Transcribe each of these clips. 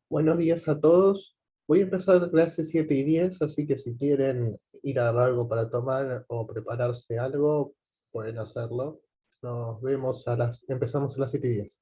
Buenos días a todos. Voy a empezar clase 7 y 10, así que si quieren ir a agarrar algo para tomar o prepararse algo, pueden hacerlo. Empezamos a las 7 y 10.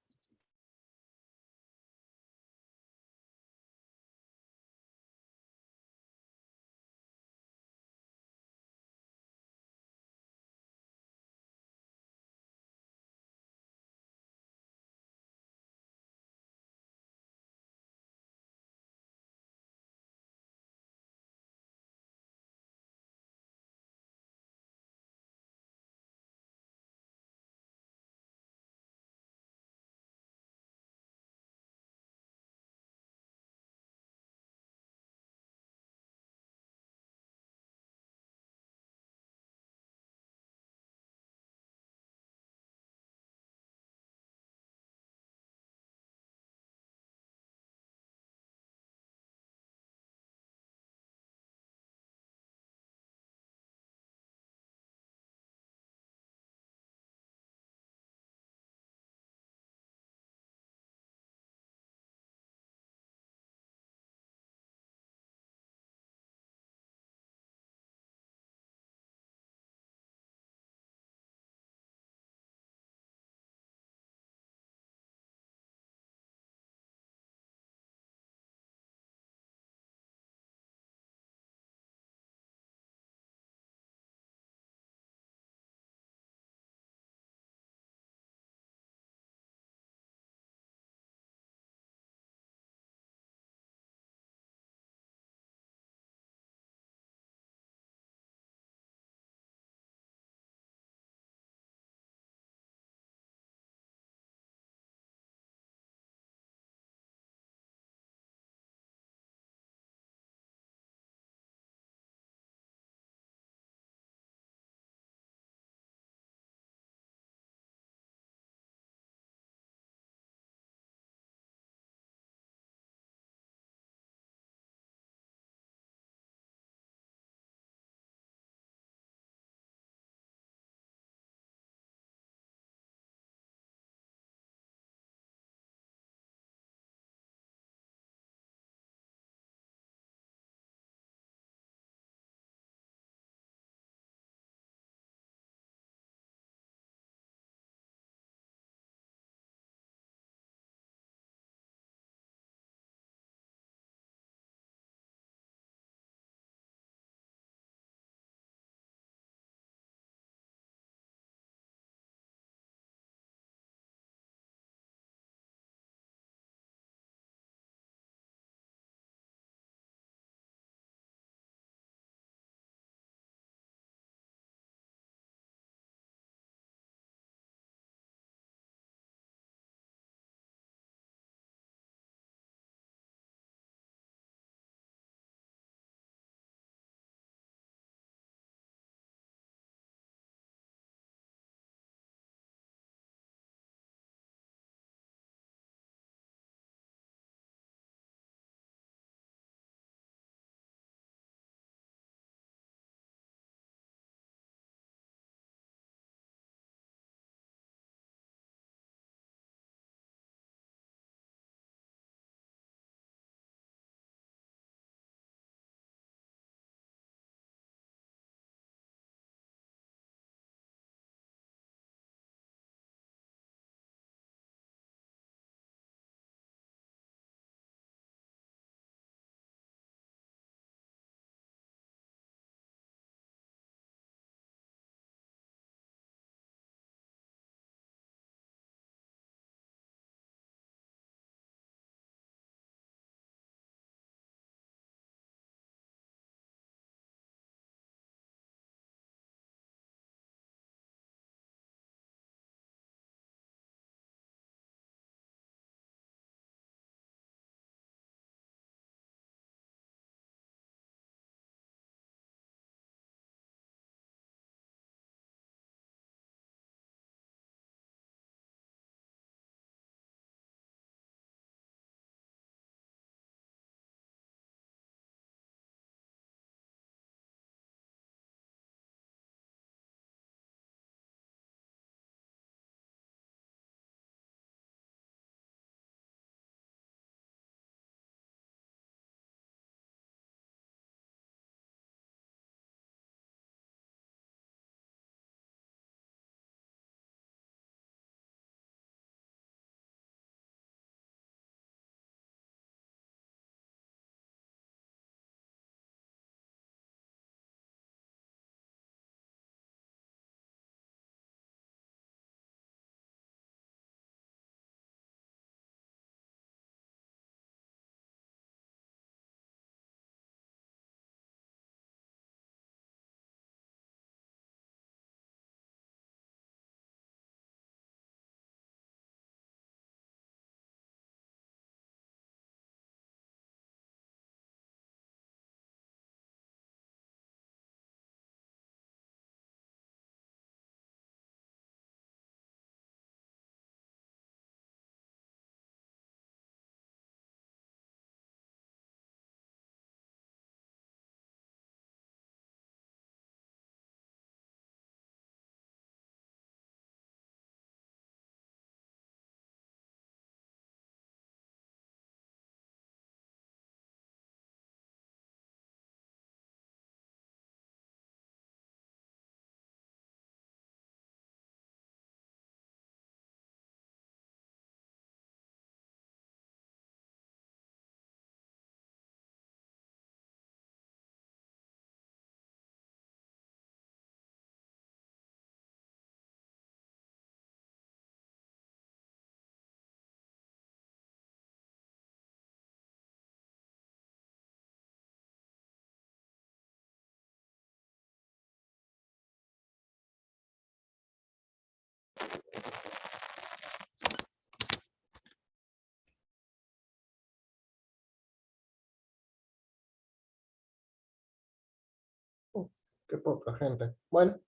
Qué poca gente. Bueno,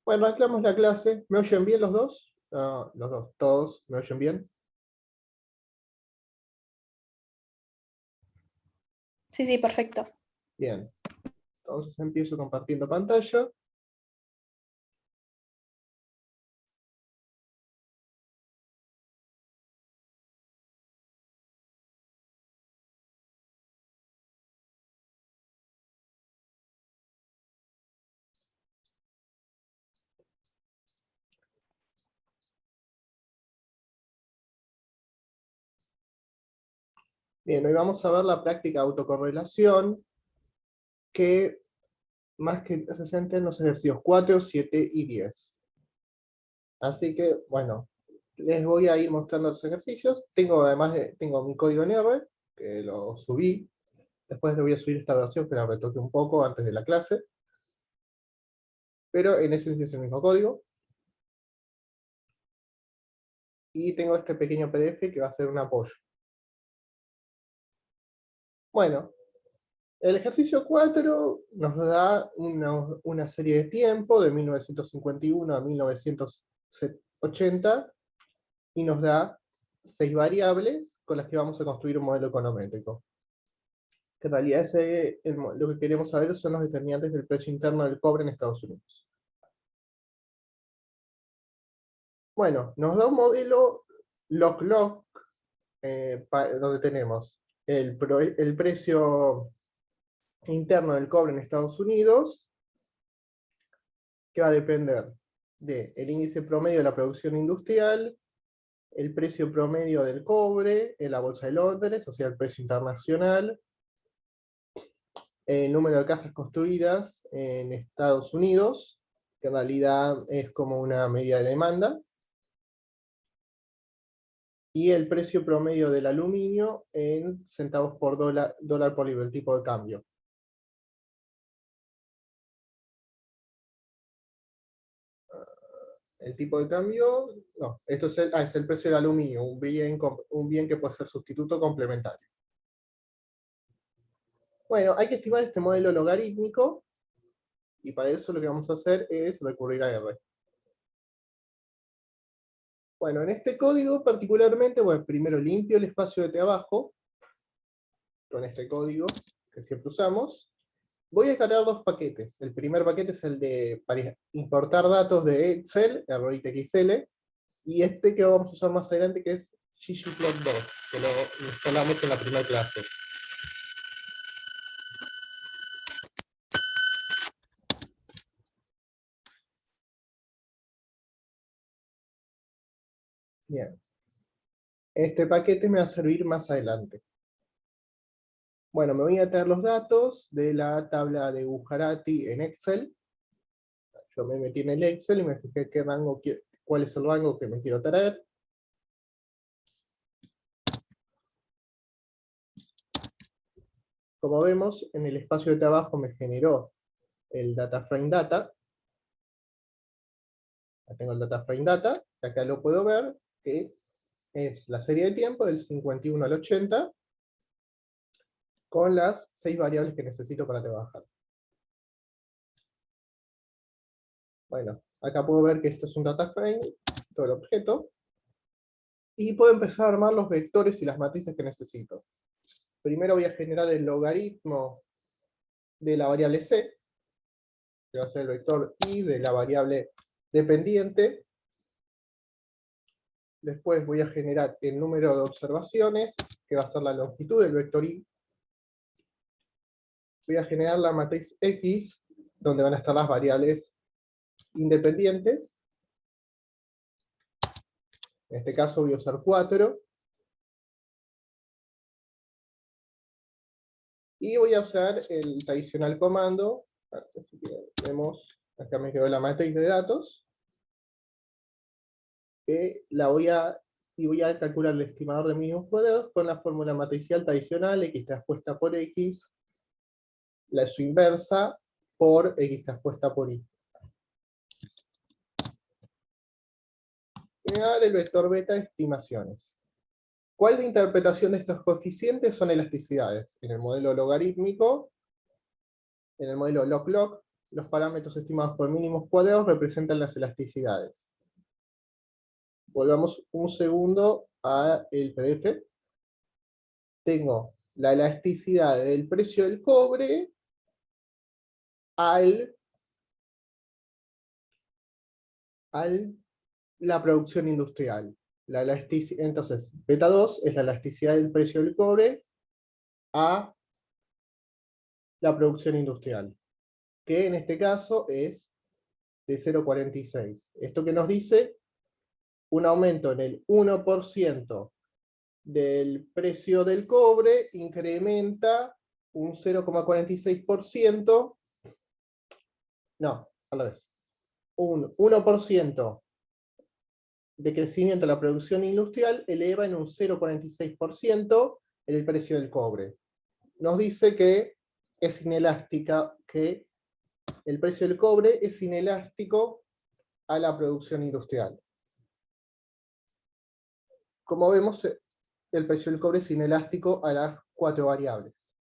anclamos la clase. ¿Me oyen bien los dos? Ah, los dos, todos, ¿me oyen bien? Sí, sí, perfecto. Bien. Entonces empiezo compartiendo pantalla. Bien, hoy vamos a ver la práctica de autocorrelación, que más que se centra en los ejercicios 4, 7 y 10. Así que, bueno, les voy a ir mostrando los ejercicios. Tengo mi código en R, que lo subí. Después le voy a subir esta versión que la retoque un poco antes de la clase. Pero en esencia es el mismo código. Y tengo este pequeño PDF que va a ser un apoyo. Bueno, el ejercicio 4 nos da una serie de tiempo de 1951 a 1980 y nos da 6 variables con las que vamos a construir un modelo econométrico. Que en realidad lo que queremos saber son los determinantes del precio interno del cobre en Estados Unidos. Bueno, nos da un modelo log-log, donde tenemos el precio interno del cobre en Estados Unidos, que va a depender del índice promedio de la producción industrial, el precio promedio del cobre en la bolsa de Londres, o sea, el precio internacional, el número de casas construidas en Estados Unidos, que en realidad es como una medida de demanda, y el precio promedio del aluminio en centavos por dólar por libra, el tipo de cambio. El tipo de cambio, no, esto es el precio del aluminio, un bien que puede ser sustituto complementario. Bueno, hay que estimar este modelo logarítmico, y para eso lo que vamos a hacer es recurrir a R. Bueno, en este código particularmente, bueno, primero limpio el espacio de trabajo, con este código que siempre usamos. Voy a descargar dos paquetes. El primer paquete es el de para importar datos de Excel, XL, y este que vamos a usar más adelante, que es ggplot2, que lo instalamos en la primera clase. Bien. Este paquete me va a servir más adelante. Bueno, me voy a traer los datos de la tabla de Bujarati en Excel. Yo me metí en el Excel y me fijé cuál es el rango que me quiero traer. Como vemos, en el espacio de trabajo me generó el data frame data. Acá tengo el data frame data, y acá lo puedo ver, que es la serie de tiempo del 51 al 80, con las 6 variables que necesito para trabajar. Bueno, acá puedo ver que esto es un data frame, todo el objeto, y puedo empezar a armar los vectores y las matrices que necesito. Primero voy a generar el logaritmo de la variable c, que va a ser el vector i de la variable dependiente. Después voy a generar el número de observaciones, que va a ser la longitud del vector i. Voy a generar la matriz X, donde van a estar las variables independientes. En este caso voy a usar 4. Y voy a usar el tradicional comando. Así que vemos, acá me quedó la matriz de datos. Y voy a calcular el estimador de mínimos cuadrados con la fórmula matricial tradicional, x transpuesta por x, su inversa, por x transpuesta por y. me va a dar el vector beta estimaciones. ¿Cuál de interpretación de estos coeficientes son elasticidades? En el modelo logarítmico, en el modelo log-log, los parámetros estimados por mínimos cuadrados representan las elasticidades. Volvamos un segundo al PDF. Tengo la elasticidad del precio del cobre al la producción industrial. Entonces, beta 2 es la elasticidad del precio del cobre a la producción industrial, que en este caso es de 0,46. Esto que nos dice, un aumento en el 1% del precio del cobre incrementa un 0,46%, no, a la vez, un 1% de crecimiento de la producción industrial eleva en un 0,46% el precio del cobre. Nos dice que es inelástica, que el precio del cobre es inelástico a la producción industrial. Como vemos, el precio del cobre es inelástico a las 4 variables.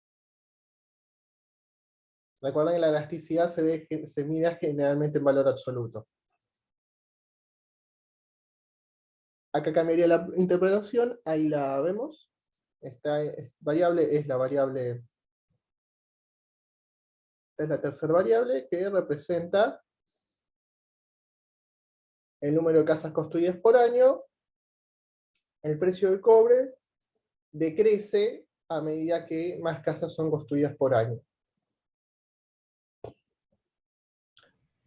Recuerden que la elasticidad se mide generalmente en valor absoluto. Acá cambiaría la interpretación, ahí la vemos. Esta variable es la variable, esta es la tercera variable que representa el número de casas construidas por año. El precio del cobre decrece a medida que más casas son construidas por año.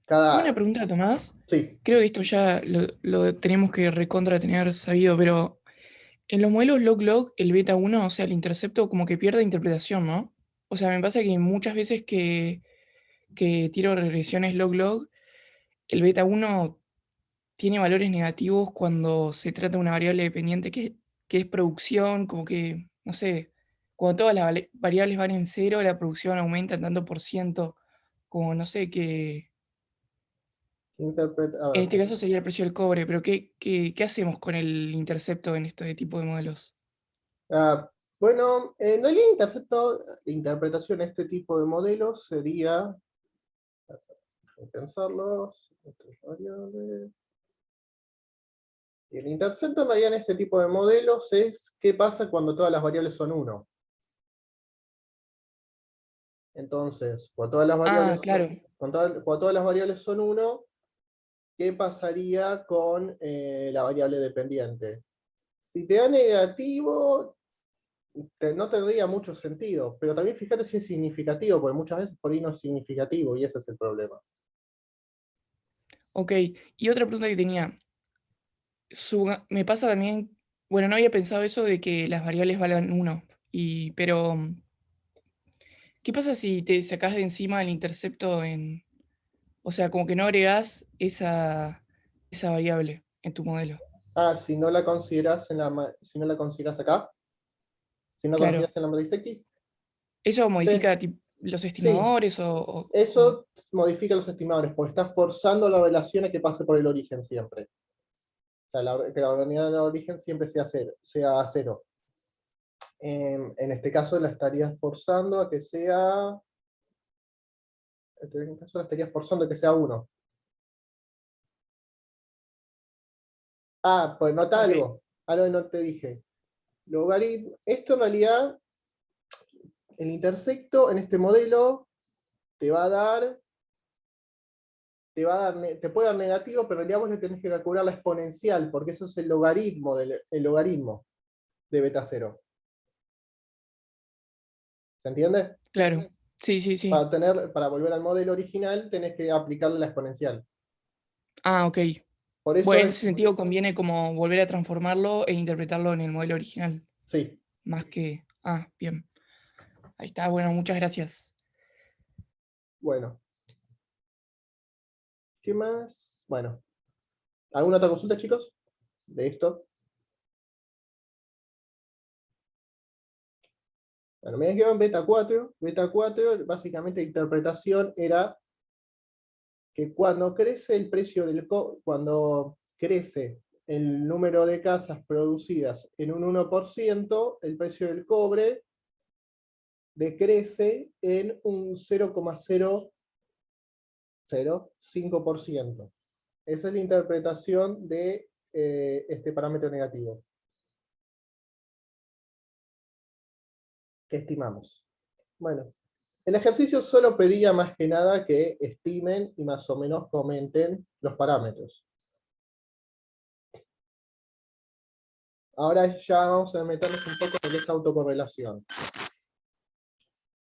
Buena pregunta, Tomás. Sí. Creo que esto ya lo tenemos que recontra tener sabido, pero en los modelos log-log, el beta 1, o sea, el intercepto, como que pierde interpretación, ¿no? O sea, me pasa que muchas veces que tiro regresiones log-log, el beta 1 tiene valores negativos cuando se trata de una variable dependiente que es producción, como que, no sé, cuando todas las variables van en cero, la producción aumenta en tanto por ciento, como no sé, que en este caso sería el precio del cobre, pero ¿qué hacemos con el intercepto en este tipo de modelos? Bueno, en realidad interpretación de este tipo de modelos sería, pensarlos, variables. Y el intercepto en realidad en este tipo de modelos es qué pasa cuando todas las variables son 1. Entonces, cuando todas las variables, Claro. cuando todas las variables son 1, ¿qué pasaría con la variable dependiente? Si te da negativo, no tendría mucho sentido, pero también fíjate si es significativo, porque muchas veces por ahí no es significativo, y ese es el problema. Ok, y otra pregunta que tenía. Me pasa también, bueno, no había pensado eso de que las variables valgan 1, pero ¿qué pasa si te sacás de encima el intercepto o sea, como que no agregás esa variable en tu modelo? Si no la consideras si no la consideras acá, si no Claro. consideras en la matriz X, ¿Eso sí, modifica los sí, estimadores o...? eso modifica los estimadores, porque está forzando la relación a que pase por el origen siempre. O sea, que la unidad de origen siempre sea 0. En este caso la estarías forzando a que sea... En este caso la estarías forzando a que sea 1. Pues nota Ok. algo que no te dije. Logaritmo, esto en realidad, el intersecto en este modelo te va a dar, te puede dar negativo, pero en realidad vos le tenés que calcular la exponencial, porque eso es el logaritmo de beta 0. ¿Se entiende? Claro. Sí, sí, sí. Para volver al modelo original, tenés que aplicarle la exponencial. Ok. Por Bueno, eso en ese es, sentido conviene como volver a transformarlo e interpretarlo en el modelo original. sí. Más que... bien. Ahí está, bueno, muchas gracias. Bueno. ¿Qué más? Bueno. ¿Alguna otra consulta, chicos? De esto. Bueno, me quedo en beta 4. Beta 4, básicamente la interpretación era que cuando crece el precio cuando crece el número de casas producidas en un 1%, el precio del cobre decrece en un 0,005%. Esa es la interpretación de este parámetro negativo que estimamos. Bueno, el ejercicio solo pedía más que nada que estimen y más o menos comenten los parámetros. Ahora ya vamos a meternos un poco en esta autocorrelación.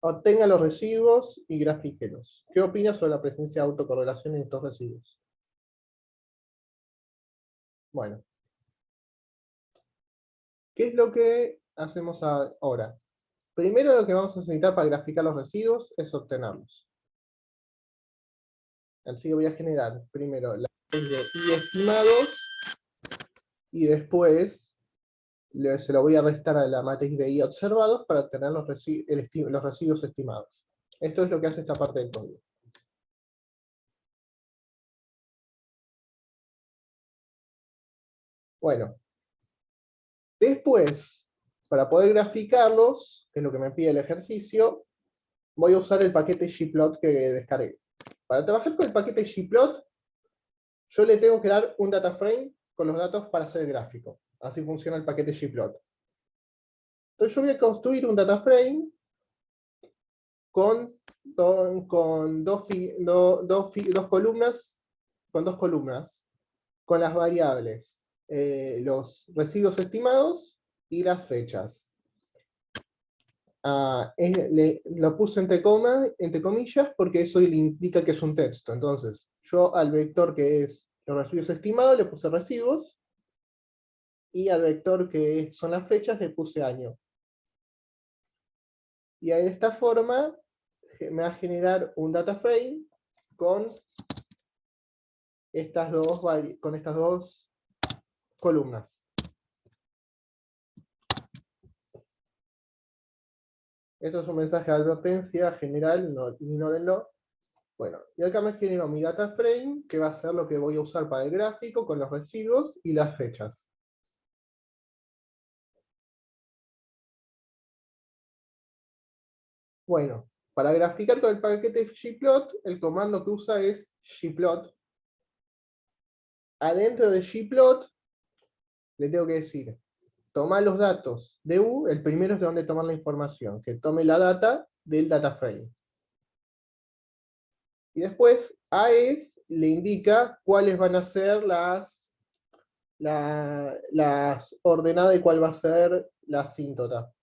Obtenga los residuos y grafíquelos. ¿Qué opinas sobre la presencia de autocorrelación en estos residuos? Bueno. ¿Qué es lo que hacemos ahora? Primero lo que vamos a necesitar para graficar los residuos es obtenerlos. Así que voy a generar primero la matriz de I estimados y después se lo voy a restar a la matriz de I observados para obtener los residuos estimados. Esto es lo que hace esta parte del código. Bueno, después, para poder graficarlos, que es lo que me pide el ejercicio, voy a usar el paquete Gplot que descargué. Para trabajar con el paquete Gplot, yo le tengo que dar un data frame con los datos para hacer el gráfico. Así funciona el paquete Gplot. Entonces yo voy a construir un data frame con dos columnas, con las variables, los residuos estimados y las fechas. Lo puse entre comillas porque eso le indica que es un texto. Entonces, yo al vector que es los residuos estimados le puse residuos, y al vector que son las fechas le puse año. Y de esta forma me va a generar un data frame con estas dos columnas. Esto es un mensaje de advertencia general, no, ignórenlo. Bueno, y acá me genero mi data frame, que va a ser lo que voy a usar para el gráfico, con los residuos y las fechas. Bueno, para graficar con el paquete Gplot, el comando que usa es Gplot. Adentro de Gplot, le tengo que decir, toma los datos de U, el primero es de donde tomar la información, que tome la data del data frame. Y después, AES le indica cuáles van a ser las ordenadas y cuál va a ser la asíntota.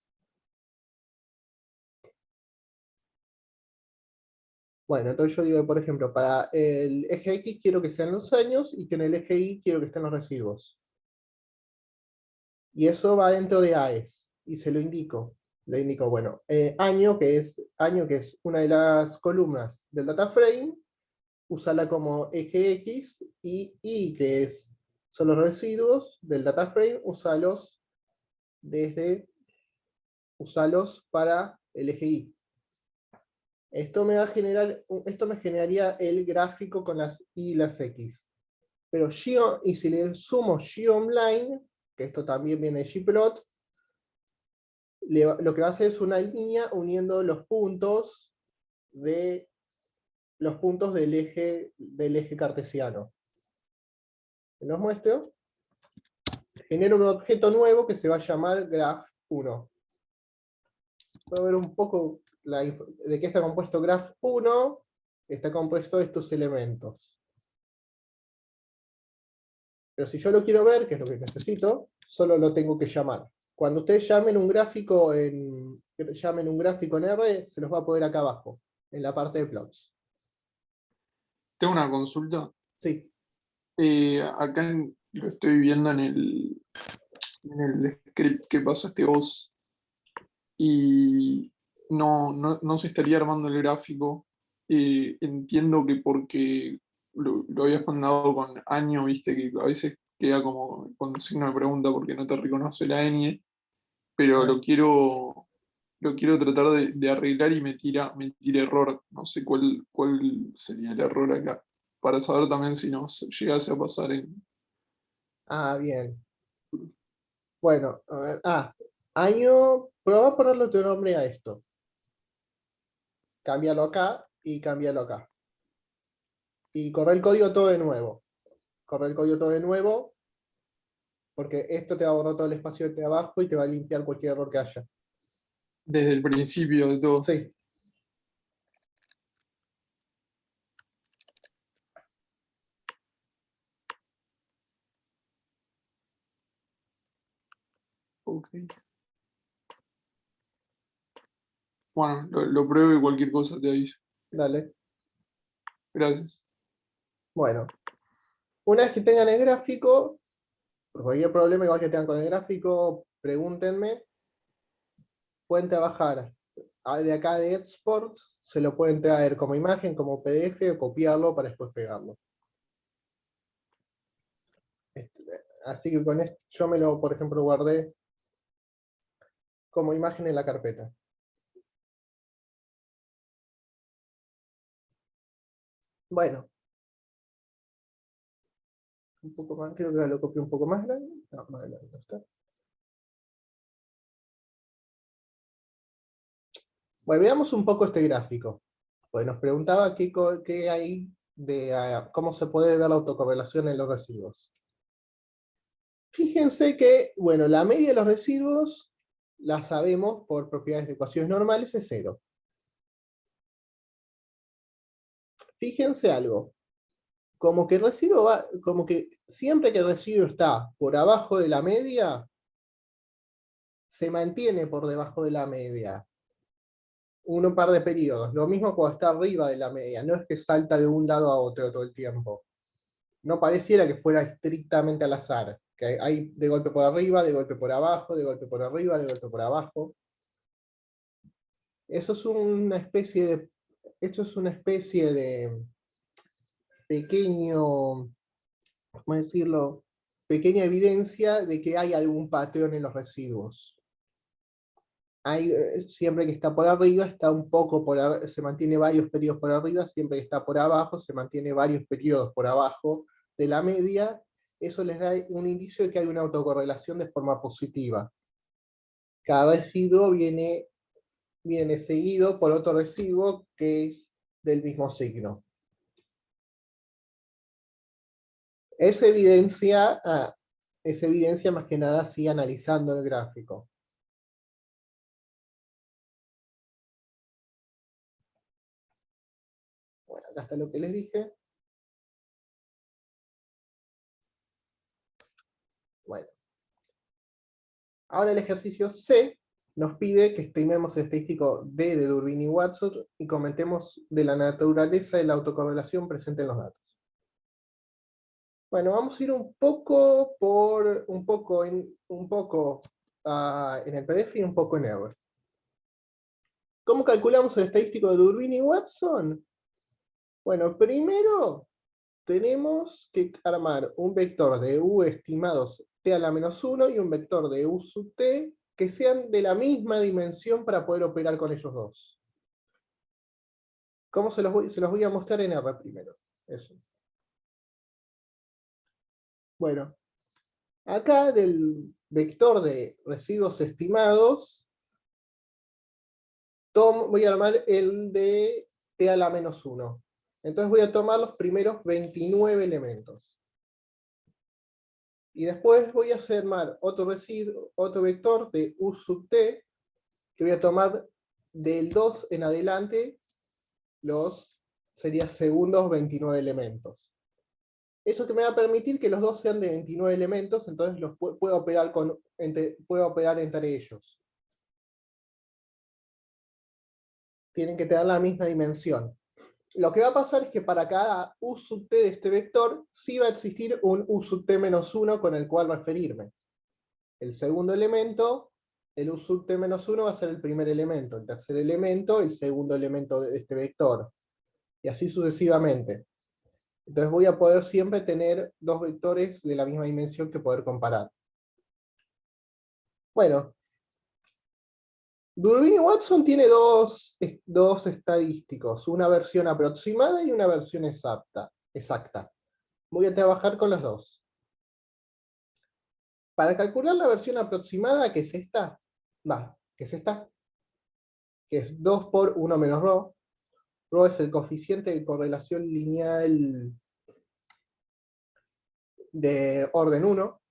Bueno, entonces yo digo, por ejemplo, para el eje X quiero que sean los años, y que en el eje Y quiero que estén los residuos. Y eso va dentro de AES, y se lo indico. Le indico, bueno, año, que es una de las columnas del data frame, usala como eje X, y Y, que son los residuos del data frame, usalos para el eje Y. Esto me generaría el gráfico con las Y y las X. Pero y si le sumo Geoline, que esto también viene de Gplot, lo que va a hacer es una línea uniendo los puntos del eje cartesiano. Los muestro. Genero un objeto nuevo que se va a llamar graph1. Voy a ver un poco de qué está compuesto graph1. Está compuesto de estos elementos. Pero si yo lo quiero ver, que es lo que necesito, solo lo tengo que llamar. Cuando ustedes llamen un gráfico en R, se los va a poner acá abajo, en la parte de plots. Tengo una consulta. Sí. Acá lo estoy viendo en el script que pasaste vos. Y no se estaría armando el gráfico. Entiendo que porque lo habías mandado con año, viste, que a veces queda como con signo de pregunta porque no te reconoce la ñ, pero lo quiero tratar de arreglar y me tira error. No sé cuál sería el error acá, para saber también si nos llegase a pasar Ah, bien. Bueno, a ver. Año. Prueba a ponerle tu nombre a esto. Cámbialo acá y cámbialo acá. Y corre el código todo de nuevo. Corre el código todo de nuevo, porque esto te va a borrar todo el espacio de abajo y te va a limpiar cualquier error que haya. Desde el principio de todo. Sí. Ok. Bueno, lo pruebo y cualquier cosa te aviso. Dale. Gracias. Bueno. Una vez que tengan el gráfico, por cualquier problema igual que tengan con el gráfico, pregúntenme. Pueden trabajar de acá de export, se lo pueden traer como imagen, como PDF o copiarlo para después pegarlo. Así que con esto yo me lo, por ejemplo, guardé como imagen en la carpeta. Bueno. Un poco más, creo que ahora lo copié un poco más grande. No, más grande no está. Bueno, veamos un poco este gráfico. Pues nos preguntaba qué hay de cómo se puede ver la autocorrelación en los residuos. Fíjense que, bueno, la media de los residuos la sabemos por propiedades de ecuaciones normales, es 0. Fíjense algo, como que el residuo va, como que siempre que el residuo está por abajo de la media, se mantiene por debajo de la media. Un par de periodos. Lo mismo cuando está arriba de la media, no es que salta de un lado a otro todo el tiempo. No pareciera que fuera estrictamente al azar, que hay de golpe por arriba, de golpe por abajo, de golpe por arriba, de golpe por abajo. Eso es una especie de, esto es una especie de pequeño, ¿cómo decirlo? Pequeña evidencia de que hay algún patrón en los residuos. Siempre que está por arriba, está un poco se mantiene varios periodos por arriba, siempre que está por abajo, se mantiene varios periodos por abajo de la media. Eso les da un indicio de que hay una autocorrelación de forma positiva. Cada residuo viene seguido por otro residuo que es del mismo signo. Es evidencia más que nada así analizando el gráfico. Bueno, acá está lo que les dije. Bueno. Ahora el ejercicio C nos pide que estimemos el estadístico D de Durbin y Watson y comentemos de la naturaleza de la autocorrelación presente en los datos. Bueno, vamos a ir un poco en el PDF y un poco en R. ¿Cómo calculamos el estadístico de Durbin y Watson? Bueno, primero tenemos que armar un vector de U estimados t a la menos 1 y un vector de U sub t que sean de la misma dimensión para poder operar con ellos dos. ¿Cómo se los voy a mostrar en R primero? Eso. Bueno, acá del vector de residuos estimados, voy a armar el de t a la menos 1. Entonces voy a tomar los primeros 29 elementos. Y después voy a armar otro vector de U sub t, que voy a tomar del 2 en adelante serían segundos 29 elementos. Eso que me va a permitir que los dos sean de 29 elementos, entonces los puedo operar entre ellos. Tienen que tener la misma dimensión. Lo que va a pasar es que para cada U sub t de este vector, sí va a existir un U sub t menos 1 con el cual referirme. El segundo elemento, el U sub t menos 1 va a ser el primer elemento, el tercer elemento, el segundo elemento de este vector. Y así sucesivamente. Entonces voy a poder siempre tener dos vectores de la misma dimensión que poder comparar. Bueno, Durbin y Watson tiene dos estadísticos, una versión aproximada y una versión exacta. Voy a trabajar con los dos. Para calcular la versión aproximada, que es esta, que es 2 por 1 menos ρ. Ρ es el coeficiente de correlación lineal de orden 1.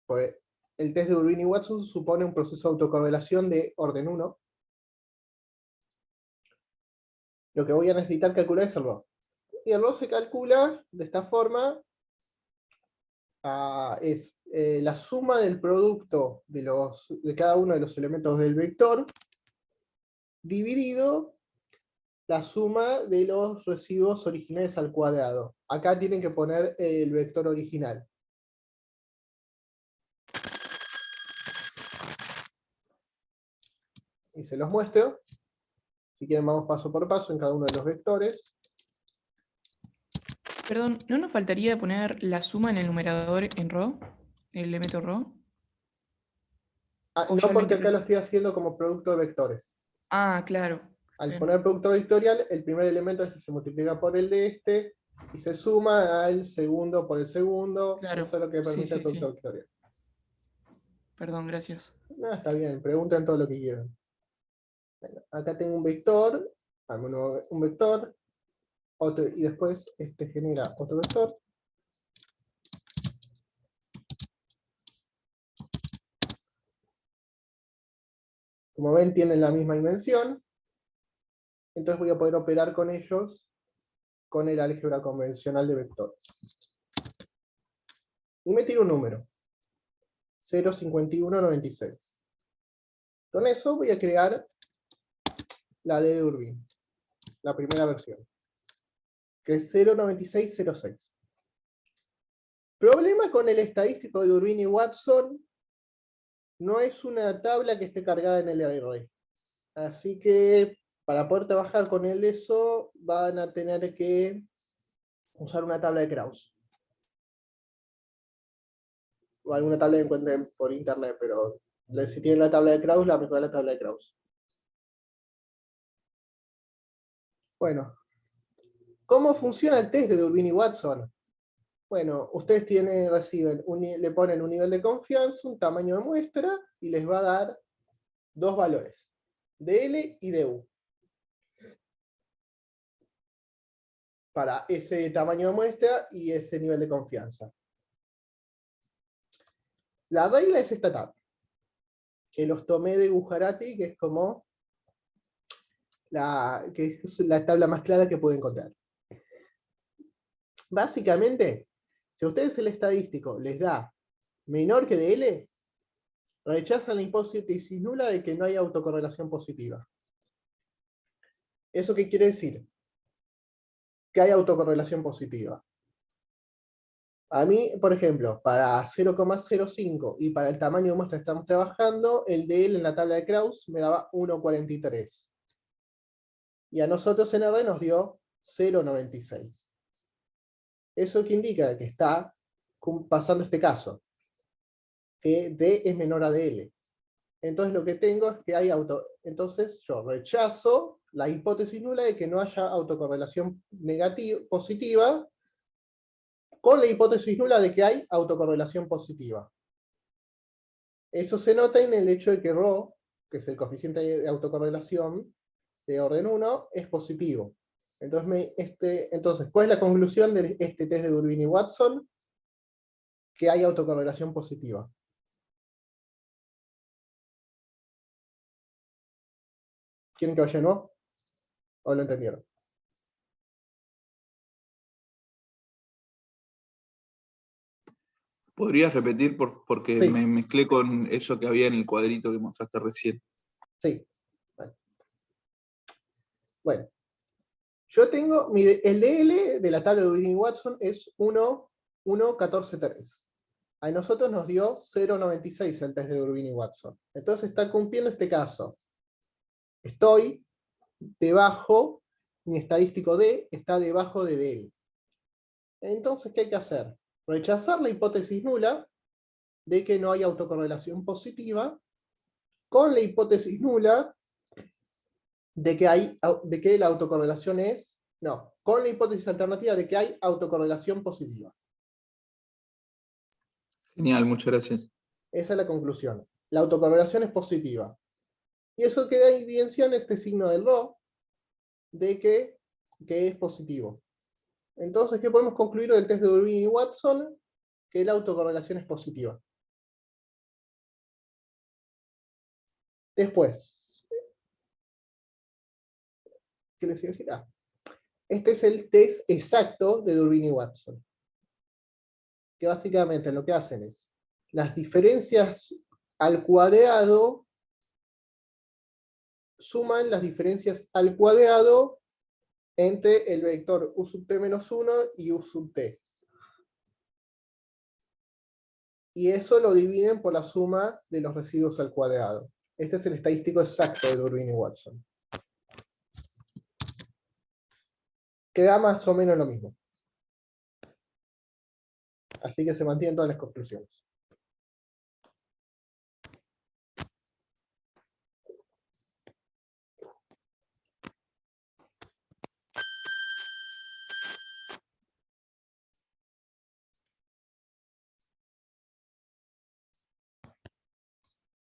Pues el test de Urbini y Watson supone un proceso de autocorrelación de orden 1. Lo que voy a necesitar calcular es el ρ. Y el ρ se calcula de esta forma. Es la suma del producto de cada uno de los elementos del vector dividido la suma de los residuos originales al cuadrado. Acá tienen que poner el vector original. Y se los muestro. Si quieren vamos paso por paso en cada uno de los vectores. Perdón, ¿no nos faltaría poner la suma en el numerador en ρ? ¿El elemento ρ? O No, ya lo porque acá interpreté. lo estoy haciendo como producto de vectores. Ah, claro. Al Bien. poner producto vectorial, el primer elemento es que se multiplica por el de este, y se suma al segundo por el segundo. Claro. Eso es lo que Sí, permite el sí, producto sí. vectorial. Perdón, gracias. No, está bien, pregunten todo lo que quieran. Bueno, acá tengo un vector, un vector, otro, y después este genera otro vector. Como ven, tienen la misma dimensión. Entonces voy a poder operar con ellos con el álgebra convencional de vectores. Y me tiro un número. 0,5196. Con eso voy a crear la D de Urbini, la primera versión, que es 0,9606. Problema con el estadístico de Urbini y Watson, no es una tabla que esté cargada en el array. Así que para poder trabajar con eso van a tener que usar una tabla de Krauss. O alguna tabla que encuentren por internet, pero si tienen la tabla de Krauss, la mejor es la tabla de Krauss. Bueno, ¿cómo funciona el test de Urbini y Watson? Bueno, ustedes le ponen un nivel de confianza, un tamaño de muestra, y les va a dar dos valores, dl y du. Para ese tamaño de muestra y ese nivel de confianza. La regla es esta tabla, que los tomé de Gujarati, que es como que es la tabla más clara que pueden encontrar. Básicamente, si a ustedes el estadístico les da menor que dl, rechazan la hipótesis nula de que no hay autocorrelación positiva. ¿Eso qué quiere decir? Que hay autocorrelación positiva. A mí, por ejemplo, para 0,05 y para el tamaño de muestra que estamos trabajando, el DL en la tabla de Krauss me daba 1,43. Y a nosotros en R nos dio 0,96. ¿Eso qué indica? Que está pasando este caso, que D es menor a DL. Entonces lo que tengo es que hay entonces yo rechazo la hipótesis nula de que no haya autocorrelación positiva, con la hipótesis nula de que hay autocorrelación positiva. Eso se nota en el hecho de que ρ, que es el coeficiente de autocorrelación de orden 1, es positivo. Entonces, ¿cuál es la conclusión de este test de Urbini y Watson? Que hay autocorrelación positiva. ¿Quieren que vaya no? ¿O lo entendieron? ¿Podrías repetir porque Sí. me mezclé con eso que había en el cuadrito que mostraste recién? Sí. Bueno. Yo tengo, el DL de la tabla de Urbini y Watson es 1,14,3. A nosotros nos dio 0,96 el test de Urbini y Watson. Entonces está cumpliendo este caso. Estoy debajo, mi estadístico D está debajo de DL. Entonces, ¿qué hay que hacer? Rechazar la hipótesis nula de que no hay autocorrelación positiva con la hipótesis nula de que la autocorrelación con la hipótesis alternativa de que hay autocorrelación positiva. Genial, muchas gracias. Esa es la conclusión. La autocorrelación es positiva. Y eso queda evidencia en este signo del rho, de que es positivo. Entonces, ¿qué podemos concluir del test de Durbin y Watson? Que la autocorrelación es positiva. Después, ¿qué les iba a decir? Este es el test exacto de Durbin y Watson. Que básicamente lo que hacen es las diferencias al cuadrado, suman las diferencias al cuadrado entre el vector u sub t menos 1 y u sub t. Y eso lo dividen por la suma de los residuos al cuadrado. Este es el estadístico exacto de Durbin y Watson. Queda más o menos lo mismo. Así que se mantienen todas las conclusiones.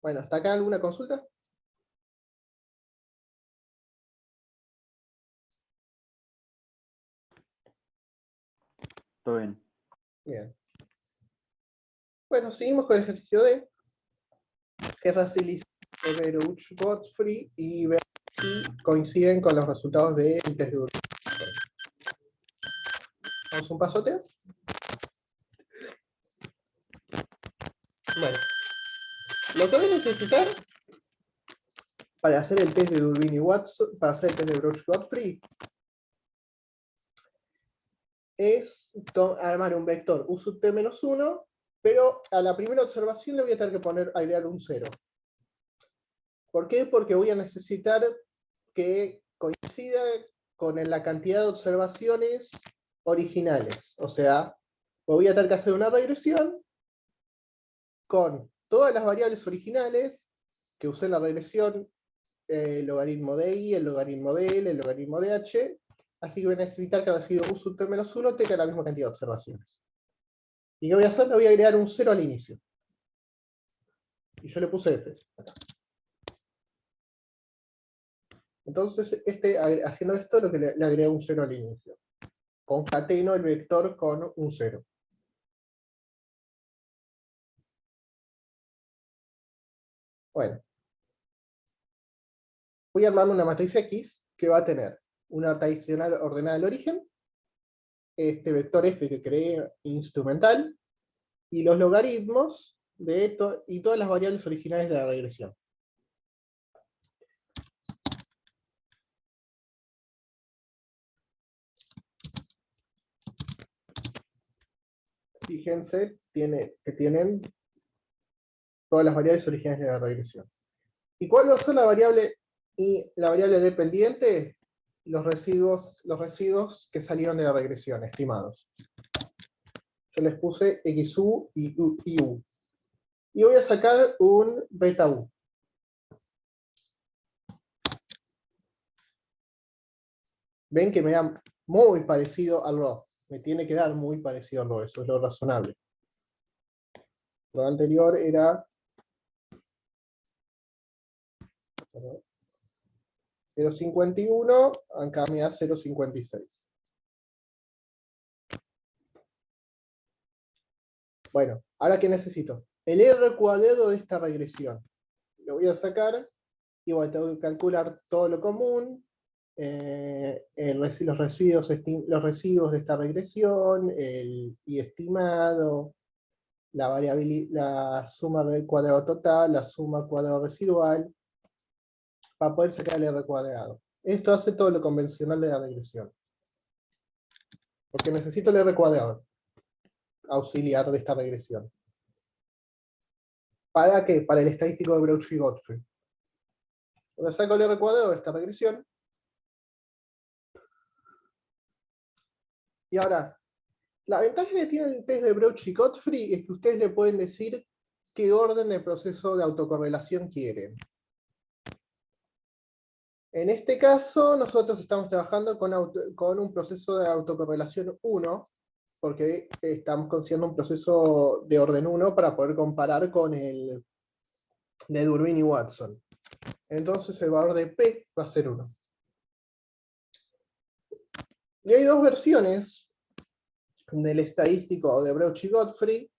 Bueno, ¿hasta acá alguna consulta? Todo bien. Bien. Bueno, seguimos con el ejercicio D, que es facilitar Godfrey y ver si coinciden con los resultados del test de Durbin. Vamos un paso atrás. Bueno, lo que voy a necesitar para hacer el test de Durbin y Watson, para hacer el test de Brooch-Godfrey, es armar un vector u sub t menos 1, pero a la primera observación le voy a tener que agregar un 0. ¿Por qué? Porque voy a necesitar que coincida con la cantidad de observaciones originales. O sea, voy a tener que hacer una regresión con todas las variables originales que usé en la regresión, el logaritmo de i, el logaritmo de l, el logaritmo de h, así que voy a necesitar que el residuo u sub t menos 1 tenga la misma cantidad de observaciones. ¿Y qué voy a hacer? Le voy a agregar un 0 al inicio. Y yo le puse f. Acá. Entonces, haciendo esto, lo que le agrego un 0 al inicio. Concateno el vector con un 0. Bueno. Voy a armarme una matriz X que va a tener una tradicional ordenada al origen, este vector f que creé instrumental, y los logaritmos de esto y todas las variables originales de la regresión. Fíjense que tienen todas las variables originales de la regresión. ¿Y cuál va a ser la variable dependiente? Los residuos que salieron de la regresión, estimados. Yo les puse XU y U. Y voy a sacar un beta U. Ven que me da muy parecido al RO. Me tiene que dar muy parecido al RO, eso es lo razonable. Lo anterior era 0,51, acá me da 0,56. Bueno, ahora ¿qué necesito? El R cuadrado de esta regresión. Lo voy a sacar y voy a tener que calcular todo lo común, los residuos de esta regresión, el I estimado, la suma del cuadrado total, la suma cuadrado residual, para poder sacar el R cuadrado. Esto hace todo lo convencional de la regresión. Porque necesito el R cuadrado auxiliar de esta regresión. ¿Para qué? Para el estadístico de Brooch-Godfrey. Cuando saco el R cuadrado de esta regresión, y ahora, la ventaja que tiene el test de Brooch-Godfrey es que ustedes le pueden decir qué orden de proceso de autocorrelación quieren. En este caso, nosotros estamos trabajando con un proceso de autocorrelación 1, porque estamos considerando un proceso de orden 1 para poder comparar con el de Durbin y Watson. Entonces el valor de P va a ser 1. Y hay dos versiones del estadístico de Breuch-Godfrey.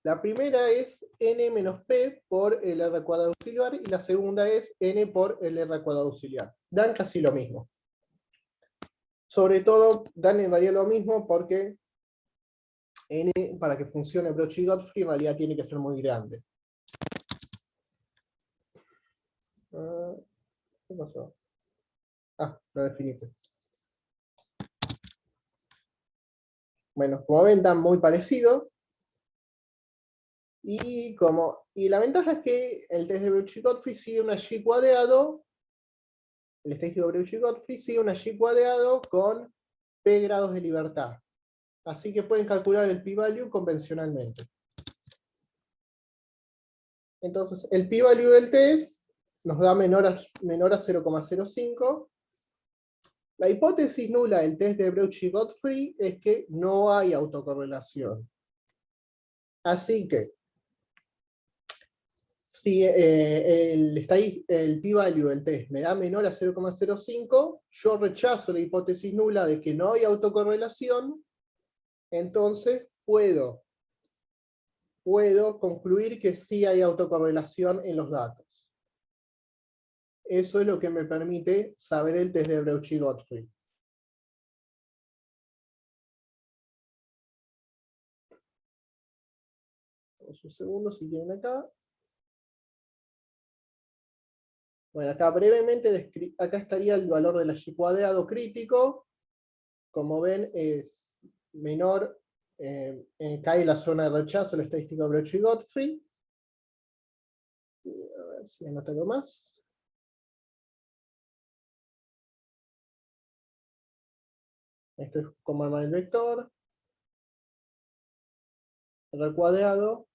La primera es n menos p por el r cuadrado auxiliar, y la segunda es n por el r cuadrado auxiliar. Dan casi lo mismo. Sobre todo, dan en realidad lo mismo porque n, para que funcione Breuch-Godfrey, en realidad tiene que ser muy grande. ¿Qué pasó? Lo definiste. Bueno, como ven, dan muy parecido. Y la ventaja es que el test de Breuch-Godfrey sigue una Y cuadrado, el estadístico de Breuch-Godfrey sigue una Y cuadrado con P grados de libertad. Así que pueden calcular el p-value convencionalmente. Entonces, el p-value del test nos da menor a 0,05. La hipótesis nula del test de Breuch-Godfrey es que no hay autocorrelación. Así que, si el p-value del test me da menor a 0,05, yo rechazo la hipótesis nula de que no hay autocorrelación, entonces puedo concluir que sí hay autocorrelación en los datos. Eso es lo que me permite saber el test de Breuch-Godfrey. Un segundo, si quieren acá. Bueno, acá brevemente, acá estaría el valor del Y cuadrado crítico. Como ven, es menor, cae en la zona de rechazo, la estadística de Breuch-Godfrey. A ver si anoto algo más. Esto es como armar el vector. R cuadrado